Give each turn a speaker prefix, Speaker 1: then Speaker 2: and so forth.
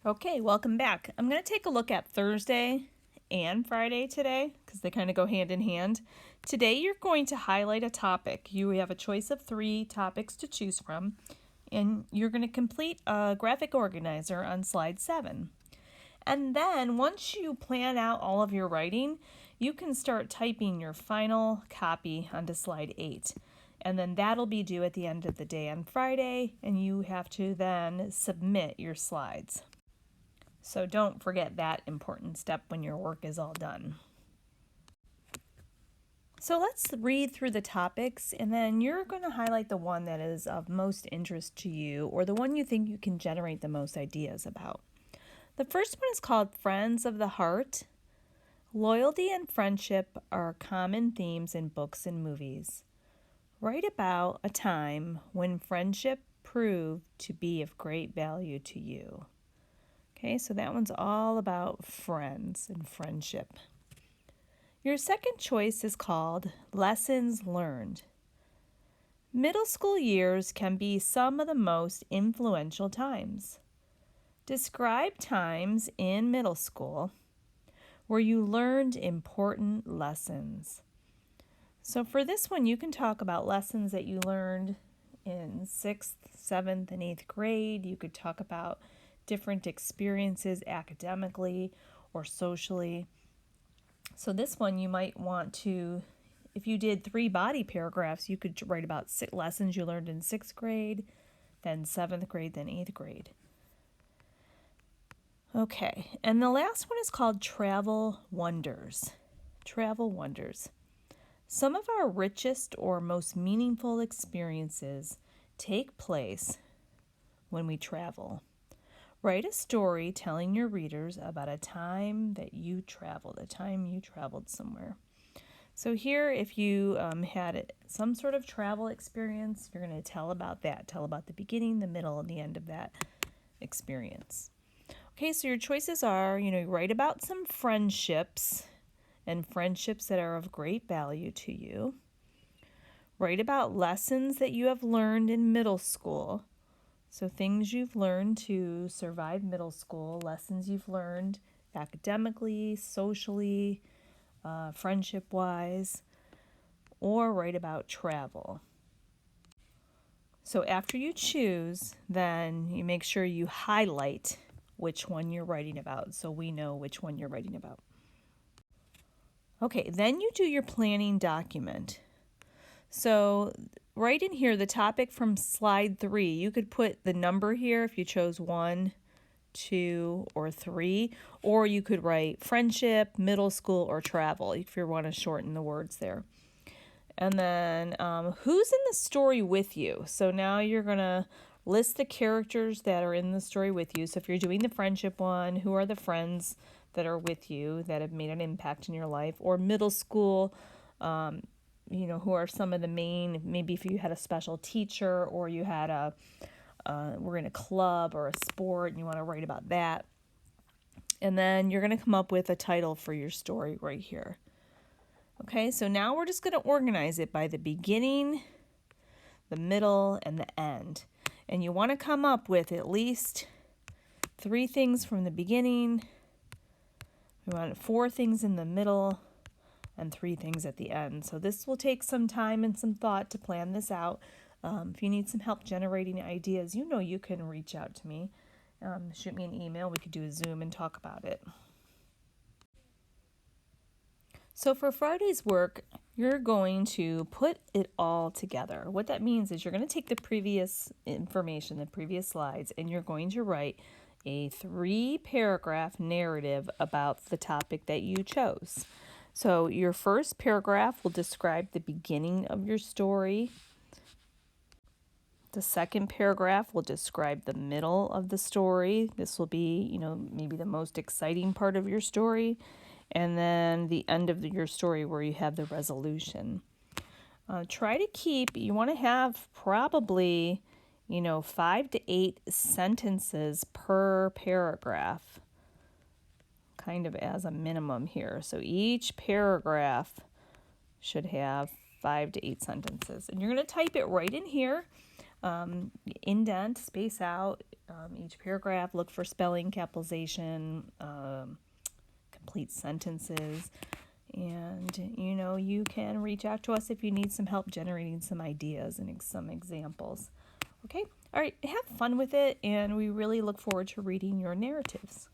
Speaker 1: Okay, welcome back. I'm going to take a look at Thursday and Friday today because they kind of go hand in hand. Today you're going to highlight a topic. You have a choice of 3 topics to choose from, and you're going to complete a graphic organizer on slide 7. And then once you plan out all of your writing, you can start typing your final copy onto slide 8. And then that'll be due at the end of the day on Friday, and you have to then submit your slides. So don't forget that important step when your work is all done. So let's read through the topics, and then you're going to highlight the one that is of most interest to you or the one you think you can generate the most ideas about. The first one is called Friends of the Heart. Loyalty and friendship are common themes in books and movies. Write about a time when friendship proved to be of great value to you. Okay, so that one's all about friends and friendship. Your second choice is called Lessons Learned. Middle school years can be some of the most influential times. Describe times in middle school where you learned important lessons. So for this one, you can talk about lessons that you learned in 6th, 7th, and 8th grade. You could talk about different experiences academically or socially. So this one you might want to, if you did 3 body paragraphs, you could write about lessons you learned in 6th grade, then 7th grade, then 8th grade. Okay, and the last one is called Travel Wonders. Travel Wonders. Some of our richest or most meaningful experiences take place when we travel. Write a story telling your readers about a time that you traveled, somewhere. So here, if you had some sort of travel experience, you're going to tell about that. Tell about the beginning, the middle, and the end of that experience. Okay, so your choices are, write about some friendships and friendships that are of great value to you. Write about lessons that you have learned in middle school. So things you've learned to survive middle school, lessons you've learned academically, socially, friendship-wise, or write about travel. So after you choose, then you make sure you highlight which one you're writing about so we know which one you're writing about. Okay, then you do your planning document. So right in here, the topic from slide 3, you could put the number here if you chose 1, 2, or 3, or you could write friendship, middle school, or travel if you want to shorten the words there. And then who's in the story with you? So now you're going to list the characters that are in the story with you. So if you're doing the friendship one, who are the friends that are with you that have made an impact in your life? Or middle school, who are some of the main, maybe if you had a special teacher or you had we're in a club or a sport and you want to write about that. And then you're going to come up with a title for your story right here. Okay, so now we're just going to organize it by the beginning, the middle, and the end. And you want to come up with at least 3 things from the beginning, we want 4 things in the middle, and 3 things at the end. So this will take some time and some thought to plan this out. If you need some help generating ideas, you can reach out to me. Shoot me an email. We could do a Zoom and talk about it. So for Friday's work, you're going to put it all together. What that means is you're going to take the previous information, the previous slides, and you're going to write a 3-paragraph narrative about the topic that you chose. So your first paragraph will describe the beginning of your story. The second paragraph will describe the middle of the story. This will be, maybe the most exciting part of your story. And then the end of your story where you have the resolution. Try to keep, you want to have probably, 5 to 8 sentences per paragraph, kind of as a minimum here. So each paragraph should have 5 to 8 sentences. And you're going to type it right in here. Indent, space out, each paragraph. Look for spelling, capitalization, complete sentences. And, you know, you can reach out to us if you need some help generating some ideas and some examples. Okay? All right, have fun with it, and we really look forward to reading your narratives.